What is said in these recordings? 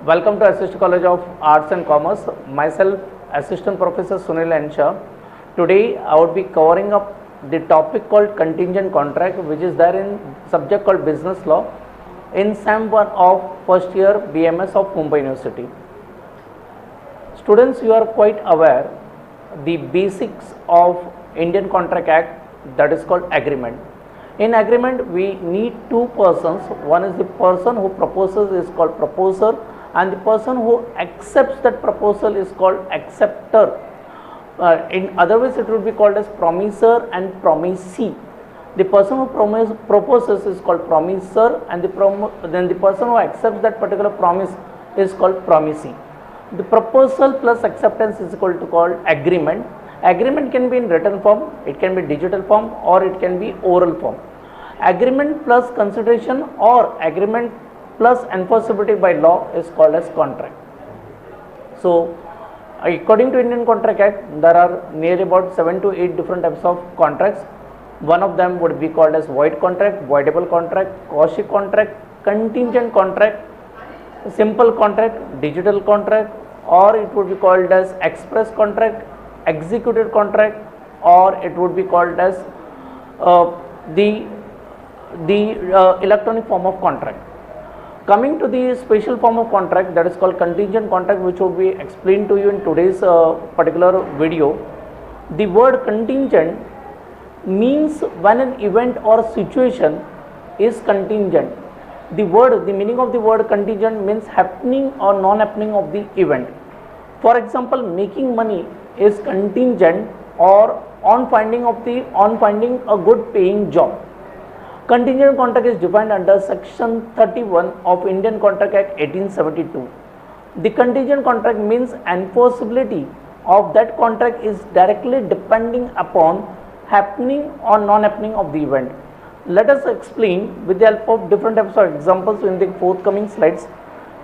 Welcome to Assist College of Arts and Commerce. Myself, Assistant Professor Sunil Ansha. Today, I would be covering up the topic called contingent contract, which is there in subject called business law in SEM 1 of first year BMS of Mumbai University. Students, you are quite aware the basics of Indian Contract Act, that is called agreement. In agreement, we need two persons. One is the person who proposes is called proposer, and the person who accepts that proposal is called acceptor. In other words, it would be called as promiser and promisee. The person who proposes is called promiser, and then the person who accepts that particular promise is called promisee. The proposal plus acceptance is equal to called agreement. Agreement can be in written form, it can be digital form, or it can be oral form. Agreement plus consideration or agreement plus enforceability by law is called as contract. So, according to Indian Contract Act, there are nearly about 7 to 8 different types of contracts. One of them would be called as void contract, voidable contract, Cauchy contract, contingent contract, simple contract, digital contract, or it would be called as express contract, executed contract, or it would be called as the electronic form of contract. Coming to the special form of contract, that is called contingent contract, which will be explained to you in today's particular video. The word contingent means when an event or situation is contingent. The meaning of the word contingent means happening or non-happening of the event. For example, making money is contingent or on finding a good paying job. Contingent contract is defined under section 31 of Indian Contract Act 1872. The contingent contract means enforceability of that contract is directly depending upon happening or non-happening of the event. Let us explain with the help of different types of examples in the forthcoming slides.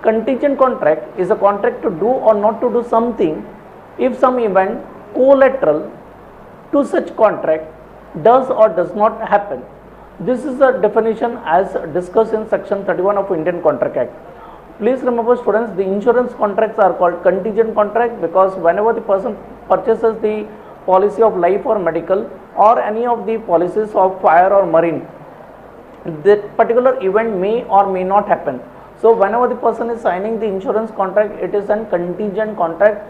Contingent contract is a contract to do or not to do something if some event collateral to such contract does or does not happen. This is the definition as discussed in section 31 of Indian Contract Act. Please remember, students, the insurance contracts are called contingent contract because whenever the person purchases the policy of life or medical or any of the policies of fire or marine, that particular event may or may not happen. So whenever the person is signing the insurance contract, it is a contingent contract.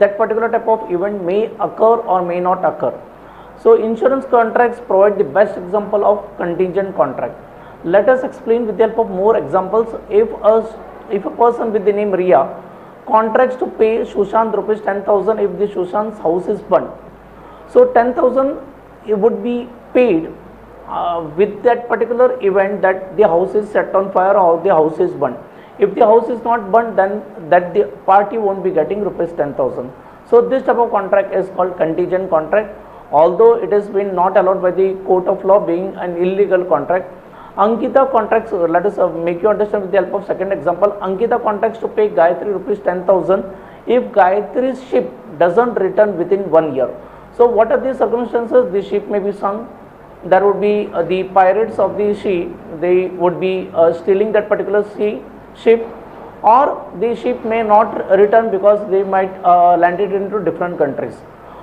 That particular type of event may occur or may not occur. So insurance contracts provide the best example of contingent contract. Let us explain with the help of more examples. If a person with the name Ria contracts to pay Sushant rupees 10,000 if the Sushant's house is burnt. So 10,000 would be paid with that particular event that the house is set on fire or the house is burnt. If the house is not burnt, then that the party won't be getting rupees 10,000. So this type of contract is called contingent contract, although it has been not allowed by the court of law being an illegal contract. Ankita contracts, let us make you understand with the help of second example. Ankita contracts to pay Gayatri rupees 10,000 if Gayatri's ship doesn't return within 1 year. So what are the circumstances? The ship may be sunk. There would be the pirates of the sea, they would be stealing that particular ship, or the ship may not return because they might land it into different countries.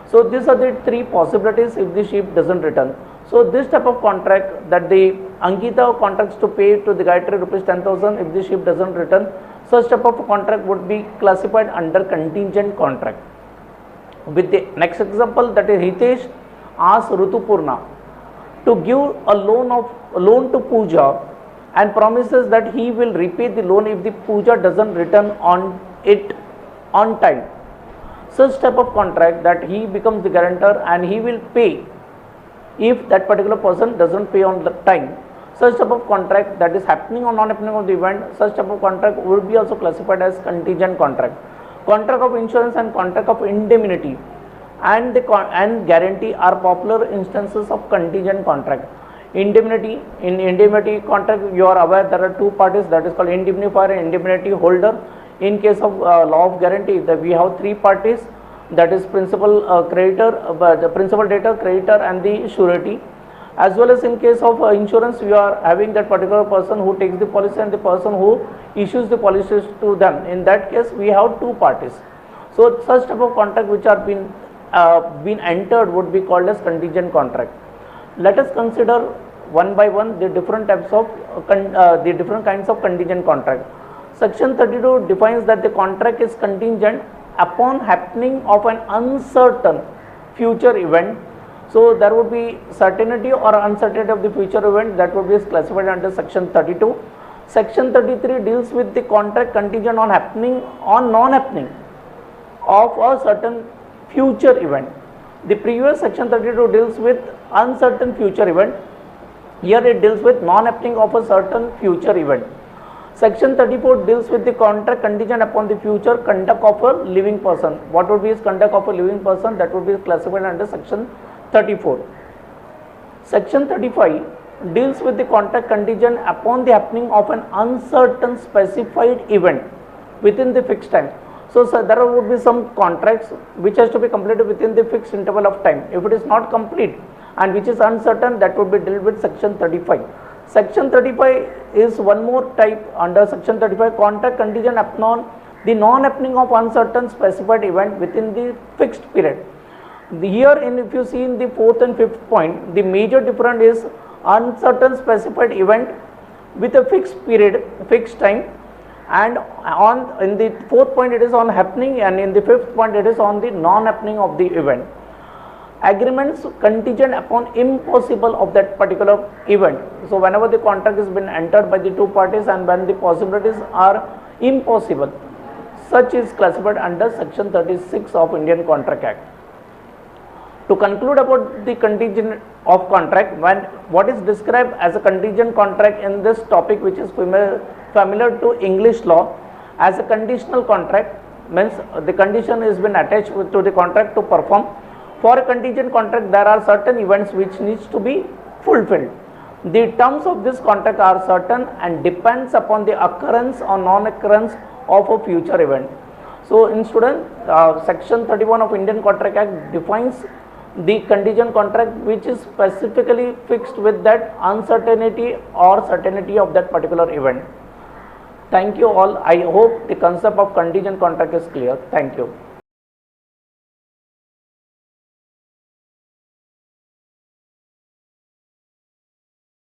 So these are the three possibilities if the ship doesn't return. So this type of contract that the Ankita contracts to pay to the Gayatri rupees 10,000 if the ship doesn't return, such type of contract would be classified under contingent contract. With the next example, that is Hitesh asks Ritupurna to give a loan to Pooja and promises that he will repay the loan if the Pooja doesn't return on time. Such type of contract that he becomes the guarantor and he will pay if that particular person doesn't pay on the time. Such type of contract that is happening or non happening of the event, such type of contract would be also classified as contingent contract. Contract of insurance and contract of indemnity and guarantee are popular instances of contingent contract. Indemnity, in indemnity contract you are aware there are two parties, that is called indemnifier and indemnity holder. In case of law of guarantee, that we have three parties, that is principal creditor, the principal debtor, creditor and the surety. As well as in case of insurance, you are having that particular person who takes the policy and the person who issues the policies to them. In that case, we have two parties. So such type of contract which are been entered would be called as contingent contract. Let us consider one by one the different types of the different kinds of contingent contract. Section 32 defines that the contract is contingent upon happening of an uncertain future event. So there would be certainty or uncertainty of the future event, that would be classified under section 32. Section 33 deals with the contract contingent on non-happening of a certain future event. The previous section 32 deals with uncertain future event. Here it deals with non-happening of a certain future event. Section 34 deals with the contract contingent upon the future conduct of a living person. What would be his conduct of a living person? That would be classified under section 34. Section 35 deals with the contract contingent upon the happening of an uncertain specified event within the fixed time. So there would be some contracts which has to be completed within the fixed interval of time. If it is not complete and which is uncertain, that would be dealt with section 35. Section 35 is one more type under section 35, contract contingent upon the non-happening of uncertain specified event within the fixed period. Here, if you see in the fourth and fifth point, the major difference is uncertain specified event with a fixed period, fixed time, and in the fourth point it is on happening, and in the fifth point it is on the non-happening of the event. Agreements contingent upon impossible of that particular event. So whenever the contract has been entered by the two parties and when the possibilities are impossible, such is classified under section 36 of Indian Contract Act. To conclude about the contingent of contract, what is described as a contingent contract in this topic, which is familiar to English law, as a conditional contract, means the condition has been attached to the contract to perform. For a contingent contract, there are certain events which needs to be fulfilled. The terms of this contract are certain and depends upon the occurrence or non-occurrence of a future event. So in student, section 31 of Indian Contract Act defines the contingent contract which is specifically fixed with that uncertainty or certainty of that particular event. Thank you all. I hope the concept of contingent contract is clear. Thank you.